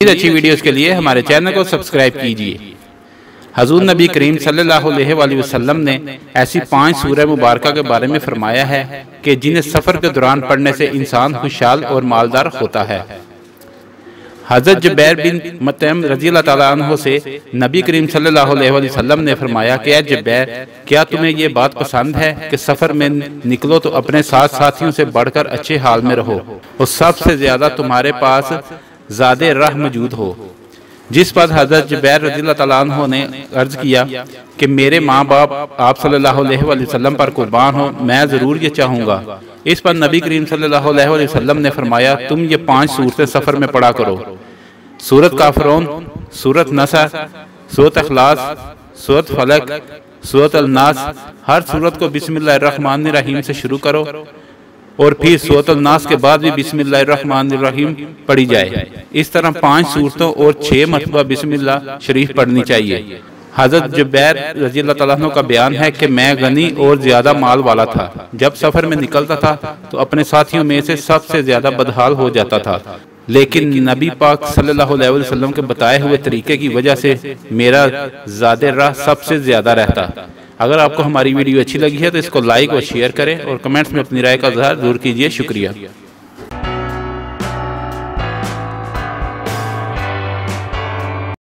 अच्छी वीडियोस के लिए हमारे चैनल को सब्सक्राइब कीजिए। हजूर नबी करीम सल्लल्लाहु अलैहि वसल्लम ने ऐसी 5 सूरह मुबारका के बारे में फरमाया है कि जिन्हें सफ़र के दौरान पढ़ने से इंसान खुशहाल और मालदार होता है। हज़रत जुबैर बिन मुतइम रज़ियल्लाहु ताला अन्हु से नबी करीम सल्लल्लाहु अलैहि वसल्लम ने फरमाया कि ऐ जुबैर, क्या तुम्हें ये बात पसंद है कि सफ़र में निकलो तो अपने साथ साथियों से बढ़कर अच्छे हाल में रहो और सबसे ज़्यादा तुम्हारे पास ज़ादे राह मौजूद हो। जिस पर हज़रत जुबैर रज़ियल्लाहु ताला अन्हु ने अर्ज किया कि मेरे माँ बाप आप सल्लल्लाहु अलैहि वसल्लम पर कुर्बान हो, मैं ज़रूर ये चाहूँगा। इस पर नबी करीम सल्लल्लाहु अलैहि वसल्लम ने फरमाया, तुम ये 5 सूरतें सफ़र में पढ़ा करो। सूरत काफिरून, सूरत नसर, सूरत इखलास, सूरत फलक, सूरत अल-नास। हर सूरत को बिस्मिल्लाहिर्रहमानिर्रहीम से शुरू करो और फिर सूरत अल-नास के बाद भी बिस्मिल्लाहिर्रहमानिर्रहीम पढ़ी जाए। इस तरह 5 सूरतों और 6 मरतबा बिस्मिल्लाह शरीफ पढ़नी चाहिए। हज़रत जुबैर रज़ियल्लाहु ताला अन्हु का बयान है कि मैं गनी और ज्यादा माल वाला था। जब सफर में निकलता था तो अपने साथियों में से सबसे ज्यादा बदहाल हो जाता था, लेकिन नबी पाक सल्लल्लाहु अलैहि वसल्लम के बताए हुए तरीके की वजह से मेरा ज़ादे राह सबसे ज्यादा रहता। अगर आपको हमारी वीडियो अच्छी लगी है तो इसको लाइक और शेयर करें और कमेंट्स में अपनी राय का इज़हार जरूर कीजिए। शुक्रिया।